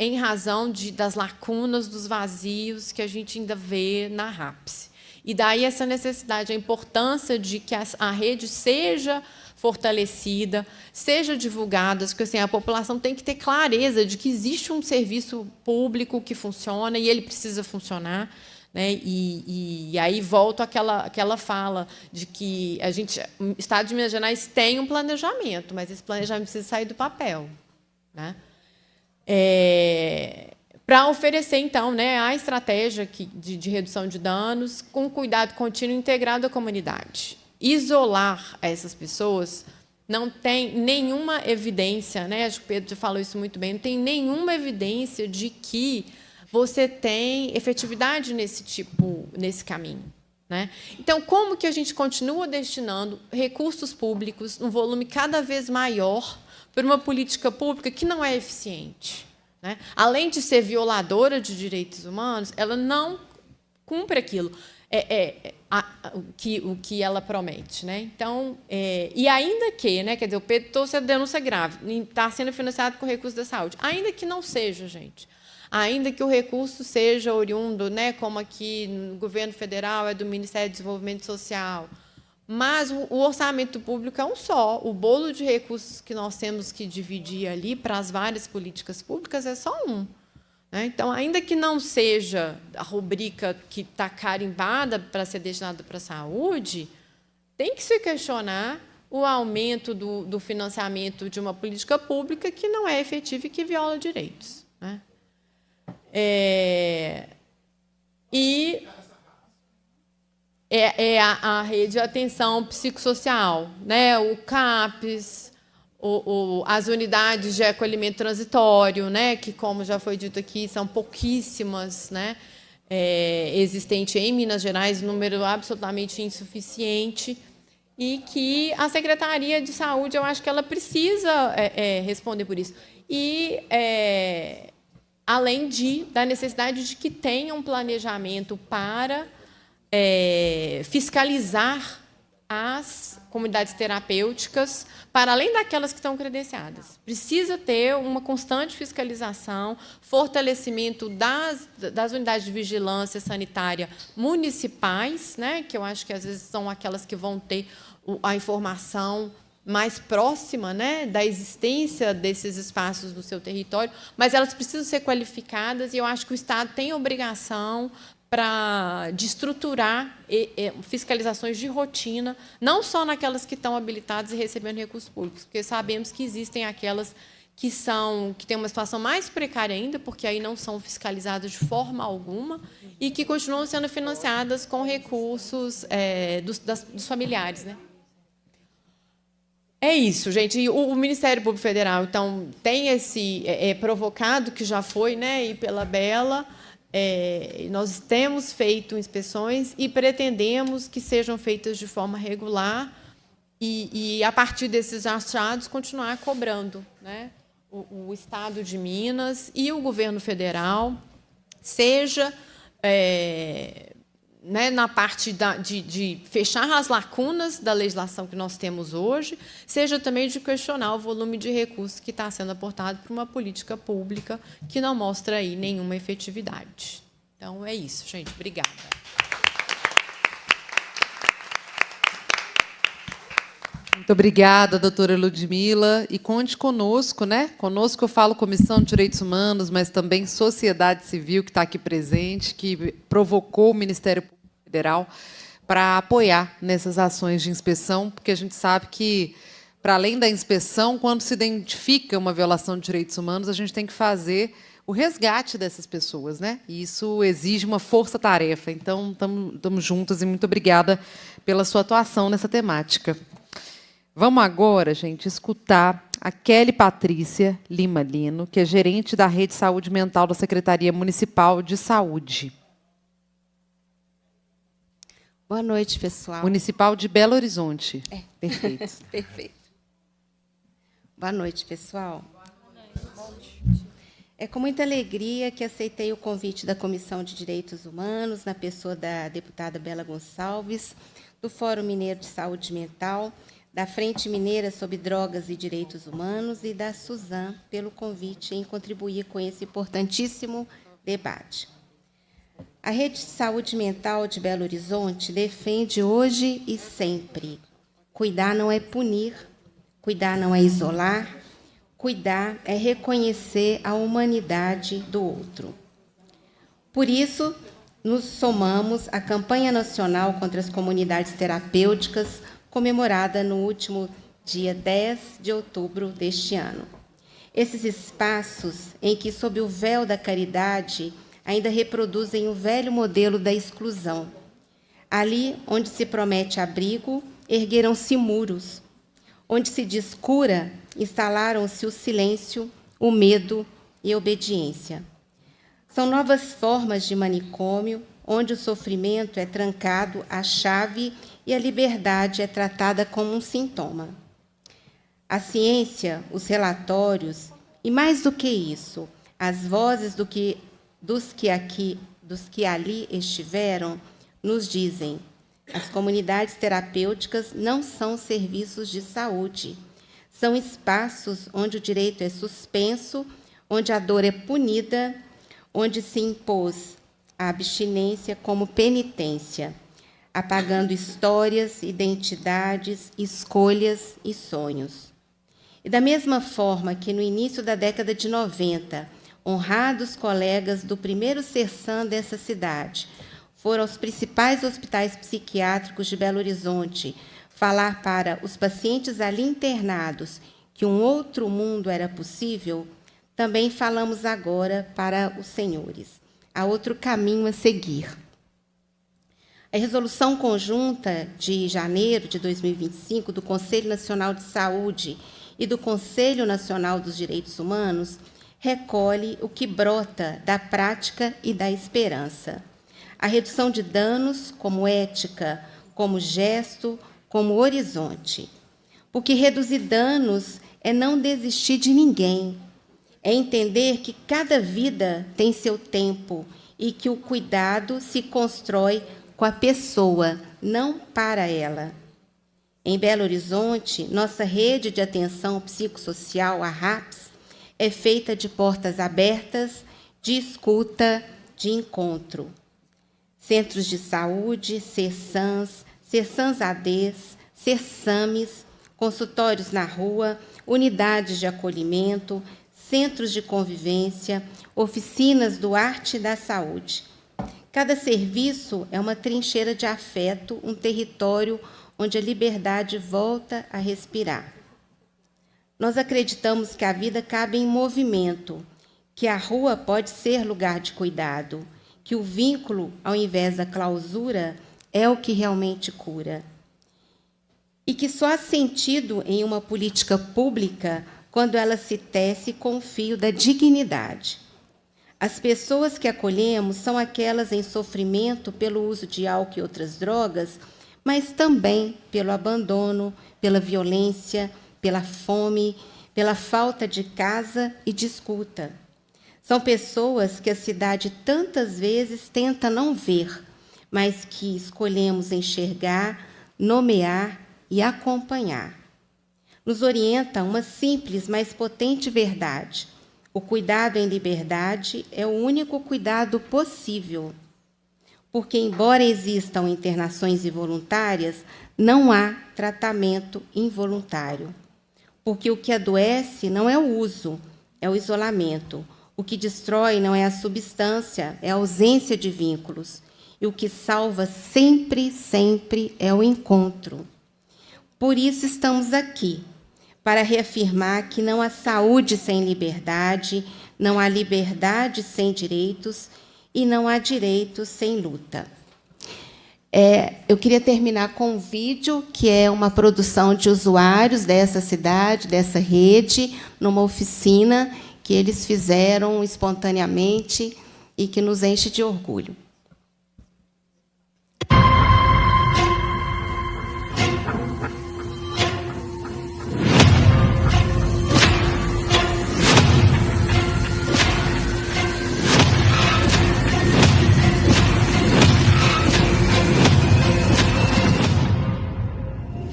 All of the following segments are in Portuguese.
em razão das lacunas, dos vazios que a gente ainda vê na RAPS. E daí essa necessidade, a importância de que a rede seja fortalecida, seja divulgada, porque assim, a população tem que ter clareza de que existe um serviço público que funciona e ele precisa funcionar. Né? E aí volto àquela fala de que o Estado de Minas Gerais tem um planejamento, mas esse planejamento precisa sair do papel. Né? Para oferecer, então, né, a estratégia de redução de danos com cuidado contínuo integrado à comunidade. Isolar essas pessoas não tem nenhuma evidência, né, acho que o Pedro já falou isso muito bem, não tem nenhuma evidência de que você tem efetividade nesse caminho. Né? Então, como que a gente continua destinando recursos públicos, um volume cada vez maior, para uma política pública que não é eficiente? Né? Além de ser violadora de direitos humanos, ela não cumpre aquilo, o que ela promete. Né? Então, e ainda que, né, quer dizer, o Pedro trouxe a denúncia grave, está sendo financiado com recursos da saúde, ainda que não seja, gente, ainda que o recurso seja oriundo, né, como aqui no governo federal é do Ministério do Desenvolvimento Social, mas o orçamento público é um só. O bolo de recursos que nós temos que dividir ali para as várias políticas públicas é só um. Né? Então, ainda que não seja a rubrica que está carimbada para ser destinada para a saúde, tem que se questionar o aumento do financiamento de uma política pública que não é efetiva e que viola direitos. Né? A rede de atenção psicossocial, né? O CAPS, as unidades de acolhimento transitório, né? Que, como já foi dito aqui, são pouquíssimas, né? Existente em Minas Gerais, número absolutamente insuficiente, e que a Secretaria de Saúde, eu acho que ela precisa responder por isso. E, além da necessidade de que tenha um planejamento para fiscalizar as comunidades terapêuticas, para além daquelas que estão credenciadas. Precisa ter uma constante fiscalização, fortalecimento das unidades de vigilância sanitária municipais, né, que eu acho que, às vezes, são aquelas que vão ter a informação mais próxima, né, da existência desses espaços no seu território, mas elas precisam ser qualificadas, e eu acho que o Estado tem obrigação de estruturar fiscalizações de rotina, não só naquelas que estão habilitadas e recebendo recursos públicos, porque sabemos que existem aquelas que têm uma situação mais precária ainda, porque aí não são fiscalizadas de forma alguma, e que continuam sendo financiadas com recursos dos familiares. Né? É isso, gente. E o Ministério Público Federal, então, tem esse provocado, que já foi, né, e pela Bela. Nós temos feito inspeções e pretendemos que sejam feitas de forma regular e a partir desses achados, continuar cobrando, né, o Estado de Minas e o governo federal, seja né, na parte de fechar as lacunas da legislação que nós temos hoje, seja também de questionar o volume de recursos que está sendo aportado para uma política pública que não mostra aí nenhuma efetividade. Então, é isso, gente. Obrigada. Muito obrigada, doutora Ludmila. E conte conosco, né? Conosco eu falo Comissão de Direitos Humanos, mas também sociedade civil, que está aqui presente, que provocou o Ministério Público Federal para apoiar nessas ações de inspeção, porque a gente sabe que, para além da inspeção, quando se identifica uma violação de direitos humanos, a gente tem que fazer o resgate dessas pessoas, né? E isso exige uma força-tarefa. Então, estamos juntas e muito obrigada pela sua atuação nessa temática. Vamos agora, gente, escutar a Kelly Patrícia Lima Lino, que é gerente da Rede Saúde Mental da Secretaria Municipal de Saúde. Boa noite, pessoal. Municipal de Belo Horizonte. Perfeito. Perfeito. Boa noite, pessoal. Boa noite. É com muita alegria que aceitei o convite da Comissão de Direitos Humanos, na pessoa da deputada Bela Gonçalves, do Fórum Mineiro de Saúde Mental, da Frente Mineira sobre Drogas e Direitos Humanos e da Suzan pelo convite em contribuir com esse importantíssimo debate. A Rede de Saúde Mental de Belo Horizonte defende hoje e sempre: cuidar não é punir, cuidar não é isolar, cuidar é reconhecer a humanidade do outro. Por isso, nos somamos à campanha nacional contra as comunidades terapêuticas, comemorada no último dia 10 de outubro deste ano. Esses espaços em que, sob o véu da caridade, ainda reproduzem o velho modelo da exclusão. Ali, onde se promete abrigo, ergueram-se muros. Onde se diz cura, instalaram-se o silêncio, o medo e a obediência. São novas formas de manicômio, onde o sofrimento é trancado à chave e a liberdade é tratada como um sintoma. A ciência, os relatórios e, mais do que isso, as vozes dos que ali estiveram, nos dizem: as comunidades terapêuticas não são serviços de saúde, são espaços onde o direito é suspenso, onde a dor é punida, onde se impôs a abstinência como penitência, apagando histórias, identidades, escolhas e sonhos. E da mesma forma que no início da década de 90, honrados colegas do primeiro Sersan dessa cidade foram aos principais hospitais psiquiátricos de Belo Horizonte falar para os pacientes ali internados que um outro mundo era possível, também falamos agora para os senhores. Há outro caminho a seguir. A resolução conjunta de janeiro de 2025 do Conselho Nacional de Saúde e do Conselho Nacional dos Direitos Humanos recolhe o que brota da prática e da esperança. A redução de danos como ética, como gesto, como horizonte. Porque reduzir danos é não desistir de ninguém, é entender que cada vida tem seu tempo e que o cuidado se constrói com a pessoa, não para ela. Em Belo Horizonte, nossa rede de atenção psicossocial, a RAPS, é feita de portas abertas, de escuta, de encontro. Centros de saúde, CERSANs, CERSANs-ADs, CERSAMES, consultórios na rua, unidades de acolhimento, centros de convivência, oficinas do arte da saúde. Cada serviço é uma trincheira de afeto, um território onde a liberdade volta a respirar. Nós acreditamos que a vida cabe em movimento, que a rua pode ser lugar de cuidado, que o vínculo, ao invés da clausura, é o que realmente cura. E que só há sentido em uma política pública quando ela se tece com o fio da dignidade. As pessoas que acolhemos são aquelas em sofrimento pelo uso de álcool e outras drogas, mas também pelo abandono, pela violência, pela fome, pela falta de casa e de escuta. São pessoas que a cidade tantas vezes tenta não ver, mas que escolhemos enxergar, nomear e acompanhar. Nos orienta uma simples, mas potente verdade: o cuidado em liberdade é o único cuidado possível. Porque, embora existam internações involuntárias, não há tratamento involuntário. Porque o que adoece não é o uso, é o isolamento. O que destrói não é a substância, é a ausência de vínculos. E o que salva sempre, sempre é o encontro. Por isso estamos aqui, para reafirmar que não há saúde sem liberdade, não há liberdade sem direitos e não há direitos sem luta. Eu queria terminar com um vídeo que é uma produção de usuários dessa cidade, dessa rede, numa oficina que eles fizeram espontaneamente e que nos enche de orgulho.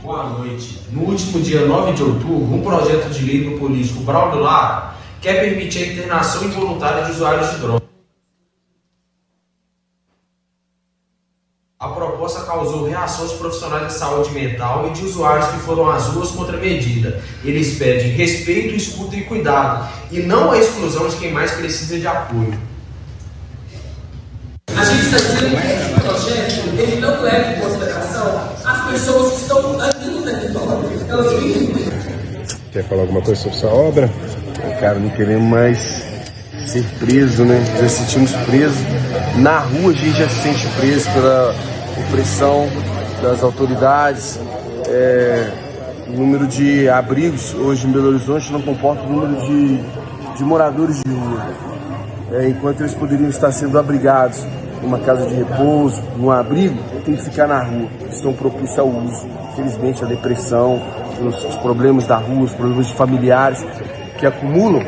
Boa noite. No dia 9 de outubro, um projeto de lei do político Braulio Lara quer permitir a internação involuntária de usuários de drogas. A proposta causou reações de profissionais de saúde mental e de usuários que foram às ruas contra a medida. Eles pedem respeito, escuta e cuidado, e não a exclusão de quem mais precisa de apoio. A gente está dizendo que esse projeto ele não leva em consideração as pessoas que estão aqui na território. Elas vivem. Quer falar alguma coisa sobre essa obra? Cara, não queremos mais ser preso, né? Já sentimos presos. Na rua a gente já se sente preso pela opressão das autoridades. O número de abrigos hoje em Belo Horizonte não comporta o número de moradores de rua. Enquanto eles poderiam estar sendo abrigados numa casa de repouso, num abrigo, tem que ficar na rua. Estão propícios ao uso. Infelizmente, a depressão, os problemas da rua, os problemas de familiares que acumulam,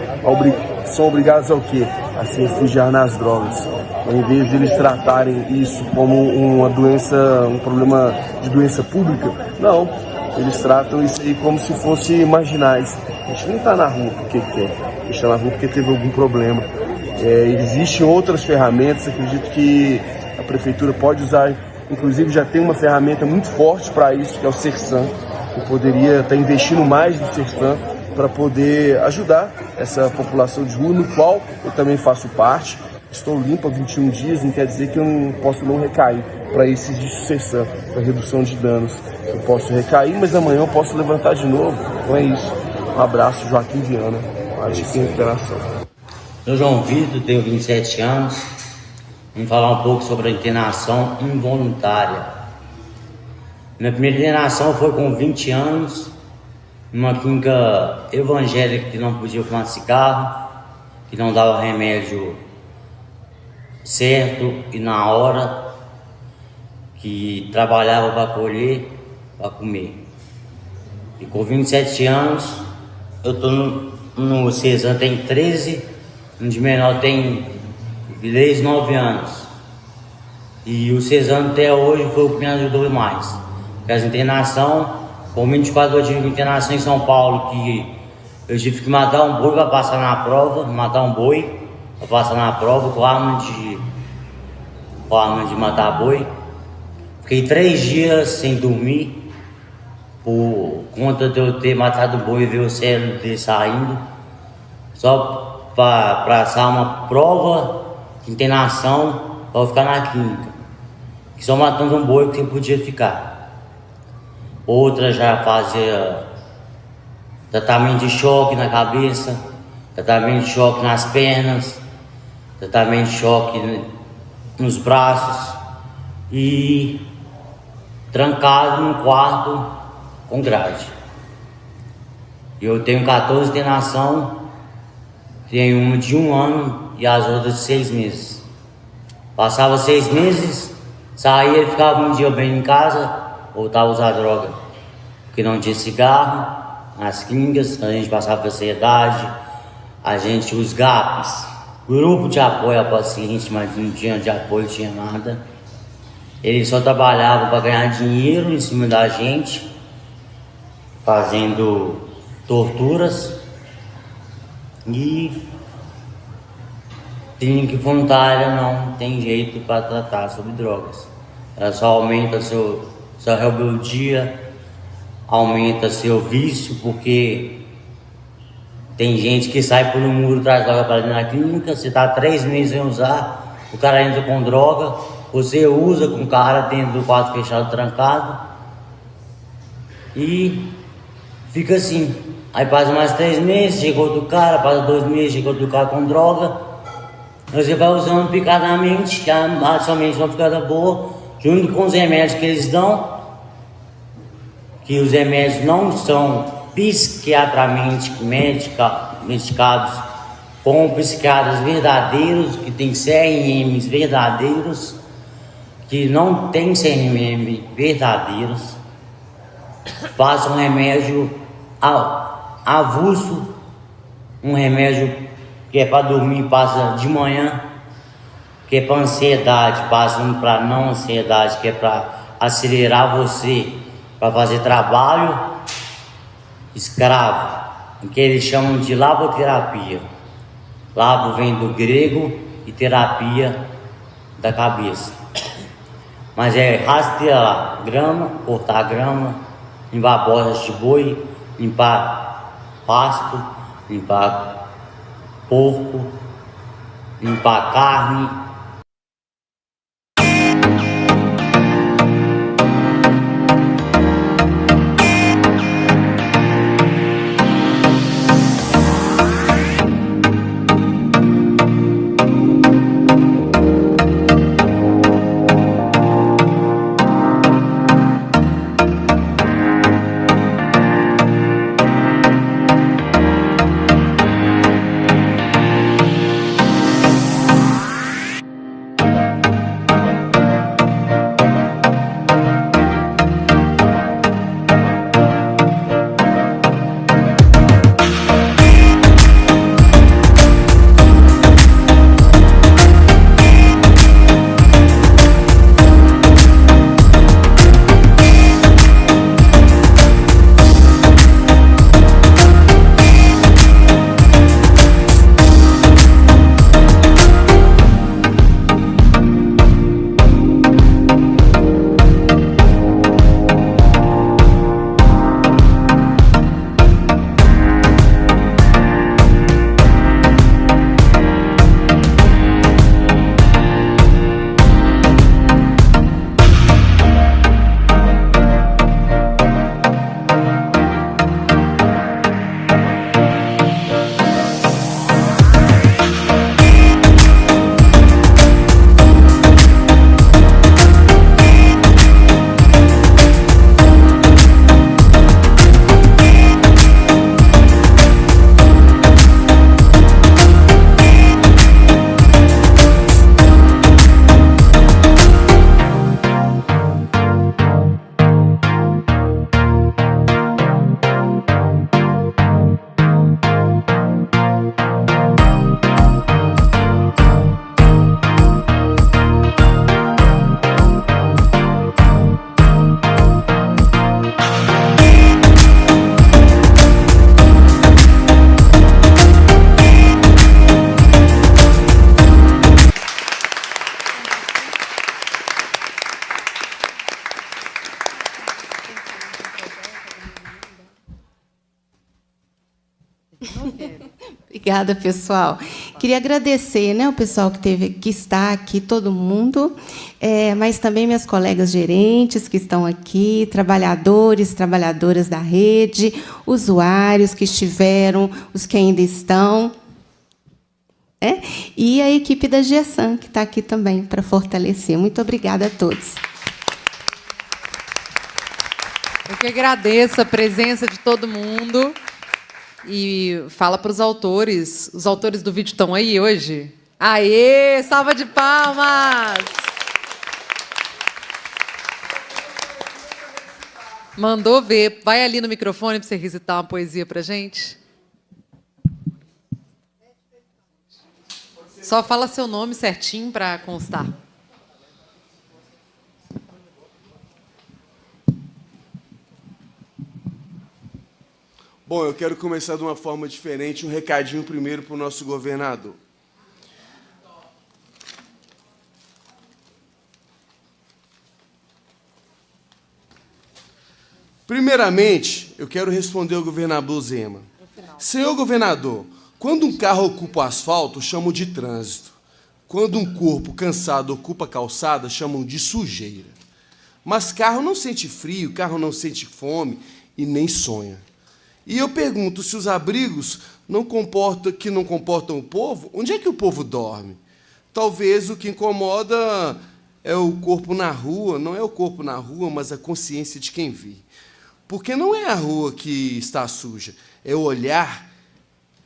são obrigados ao quê? A se refugiar nas drogas. Em vez de eles tratarem isso como uma doença, um problema de doença pública, não. Eles tratam isso aí como se fosse marginais. A gente não está na rua porque quer, a gente está na rua porque teve algum problema. Existem outras ferramentas, acredito que a prefeitura pode usar, inclusive já tem uma ferramenta muito forte para isso, que é o Sersan. Eu poderia estar investindo mais no Sersan para poder ajudar essa população de rua, no qual eu também faço parte. Estou limpo há 21 dias, não quer dizer que eu não posso não recair para esses de Sersan, para redução de danos. Eu posso recair, mas amanhã eu posso levantar de novo. Então é isso. Um abraço, Joaquim Viana, Acho que Recuperação. Eu, João Vitor, tenho 27 anos. Vamos falar um pouco sobre a internação involuntária. Minha primeira internação foi com 20 anos, numa clínica evangélica que não podia fumar cigarro, que não dava remédio certo e na hora, que trabalhava para colher, para comer. E com 27 anos, eu estou no Cesam, tem 13, no de menor tem 10, 9 anos. E o Cesam até hoje foi o que me ajudou mais. Porque as internações, com 24 eu tive internação em São Paulo, que eu tive que matar um boi para passar na prova, com arma de matar boi. Fiquei 3 dias sem dormir, por conta de eu ter matado o boi e ver o cérebro dele saindo, só para passar uma prova de internação para eu ficar na clínica, que só matando um boi que podia ficar. Outra já fazia tratamento de choque na cabeça, tratamento de choque nas pernas, tratamento de choque nos braços e trancado num quarto com grade. Eu tenho 14 internação, tenho uma de 1 ano e as outras de 6 meses. Passava 6 meses, saía, ficava um dia bem em casa, voltava a usar droga, porque não tinha cigarro. Nas clínicas, a gente passava ansiedade, a gente, os GAPs, grupo de apoio ao paciente, mas não tinha de apoio, não tinha nada. Eles só trabalhavam para ganhar dinheiro em cima da gente, fazendo torturas. E clínica voluntária não tem jeito para tratar sobre drogas. Ela só aumenta sua rebeldia, aumenta seu vício, porque tem gente que sai por um muro, traz droga para dentro da clínica, você está 3 meses sem usar, o cara entra com droga, você usa com o cara dentro do quarto fechado, trancado, e fica assim. Aí passa mais 3 meses, chega outro cara, passa 2 meses, chega outro cara com droga, você vai usando picadamente, que a sua mente não fica boa, junto com os remédios que eles dão, que os remédios não são psiquiatramente medicados com psiquiatras verdadeiros, que tem CRMs verdadeiros, que não tem CRM verdadeiros, passa um remédio avulso, um remédio que é para dormir, passa de manhã, que é para ansiedade, passa para não ansiedade, que é para acelerar você para fazer trabalho, escravo, que eles chamam de laboterapia. Labo vem do grego e terapia da cabeça. Mas é rastrear grama, cortar grama, limpar botas de boi, limpar pasto, limpar porco, limpar carne. Obrigada, pessoal. Queria agradecer, né, o pessoal que está aqui, todo mundo, mas também minhas colegas gerentes que estão aqui, trabalhadores, trabalhadoras da rede, usuários que estiveram, os que ainda estão, e a equipe da GESAM, que está aqui também para fortalecer. Muito obrigada a todos. Eu que agradeço a presença de todo mundo. E fala para os autores do vídeo estão aí hoje? Aê, salva de palmas! Mandou ver. Vai ali no microfone para você recitar uma poesia para a gente. Só fala seu nome certinho para constar. Bom, eu quero começar de uma forma diferente, um recadinho primeiro para o nosso governador. Primeiramente, eu quero responder ao governador Zema. Senhor governador, quando um carro ocupa o asfalto, chamam de trânsito. Quando um corpo cansado ocupa a calçada, chamam de sujeira. Mas carro não sente frio, carro não sente fome e nem sonha. E eu pergunto, se os abrigos não comportam o povo, onde é que o povo dorme? Talvez o que incomoda é o corpo na rua, não é o corpo na rua, mas a consciência de quem vê. Porque não é a rua que está suja, é o olhar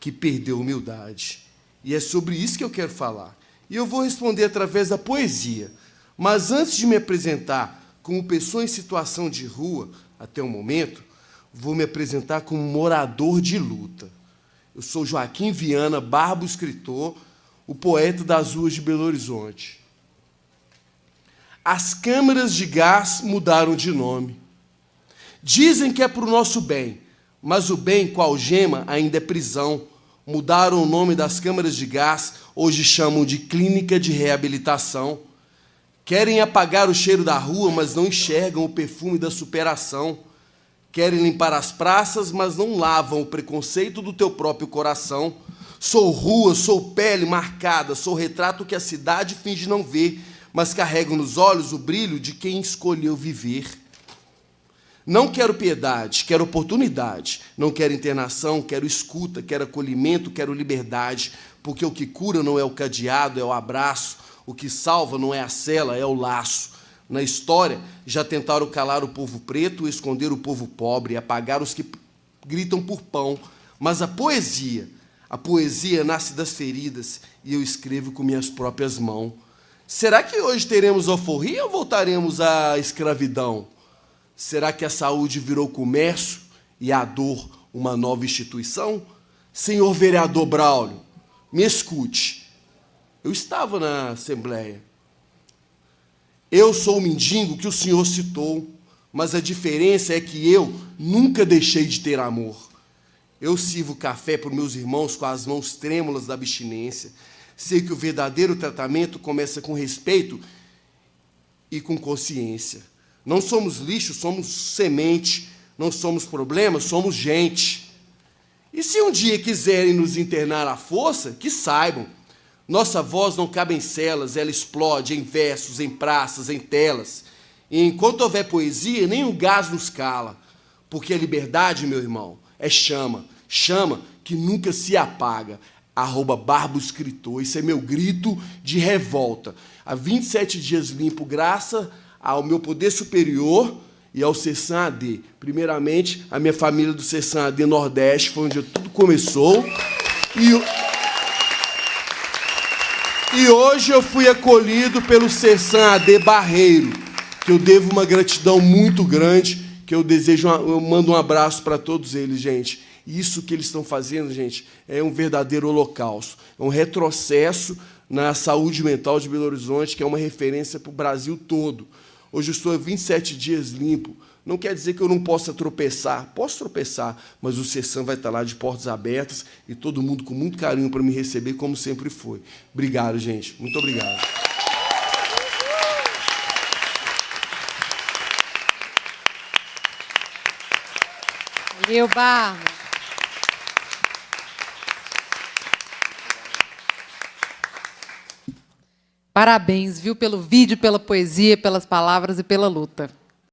que perdeu humildade. E é sobre isso que eu quero falar. E eu vou responder através da poesia. Mas antes de me apresentar como pessoa em situação de rua, até o momento, vou me apresentar como morador de luta. Eu sou Joaquim Viana, Barbo escritor, o poeta das ruas de Belo Horizonte. As câmeras de gás mudaram de nome. Dizem que é para o nosso bem, Mas o bem, qual gema, ainda é prisão. Mudaram o nome das câmaras de gás, hoje chamam de clínica de reabilitação. Querem apagar o cheiro da rua, mas não enxergam o perfume da superação. Querem limpar as praças, mas não lavam o preconceito do teu próprio coração. Sou rua, sou pele marcada, sou retrato que a cidade finge não ver, mas carrego nos olhos o brilho de quem escolheu viver. Não quero piedade, quero oportunidade. Não quero internação, quero escuta, quero acolhimento, quero liberdade. Porque o que cura não é o cadeado, é o abraço. O que salva não é a cela, é o laço. Na história, já tentaram calar o povo preto, esconder o povo pobre, apagar os que gritam por pão. Mas a poesia nasce das feridas e eu escrevo com minhas próprias mãos. Será que hoje teremos alforria ou voltaremos à escravidão? Será que a saúde virou comércio e a dor uma nova instituição? Senhor vereador Braulio, me escute. Eu estava na Assembleia. Eu sou o mendigo que o senhor citou, mas a diferença é que eu nunca deixei de ter amor. Eu sirvo café para meus irmãos com as mãos trêmulas da abstinência. Sei que o verdadeiro tratamento começa com respeito e com consciência. Não somos lixo, somos semente. Não somos problema, somos gente. E se um dia quiserem nos internar à força, que saibam. Nossa voz não cabe em celas, ela explode em versos, em praças, em telas. E enquanto houver poesia, nem o gás nos cala. Porque a liberdade, meu irmão, é chama. Chama que nunca se apaga. @Barbo Escritor. Esse é meu grito de revolta. Há 27 dias limpo, graças ao meu poder superior e ao Sersan AD. Primeiramente, a minha família do Sersan AD Nordeste, foi onde tudo começou. E hoje eu fui acolhido pelo Sersan AD Barreiro, que eu devo uma gratidão muito grande, que eu mando um abraço para todos eles, gente. Isso que eles estão fazendo, gente, é um verdadeiro holocausto. É um retrocesso na saúde mental de Belo Horizonte, que é uma referência para o Brasil todo. Hoje eu estou há 27 dias limpo. Não quer dizer que eu não possa tropeçar. Posso tropeçar, mas o Sersan vai estar lá de portas abertas e todo mundo com muito carinho para me receber, como sempre foi. Obrigado, gente. Muito obrigado. Valeu, Barbo. Parabéns, viu, pelo vídeo, pela poesia, pelas palavras e pela luta.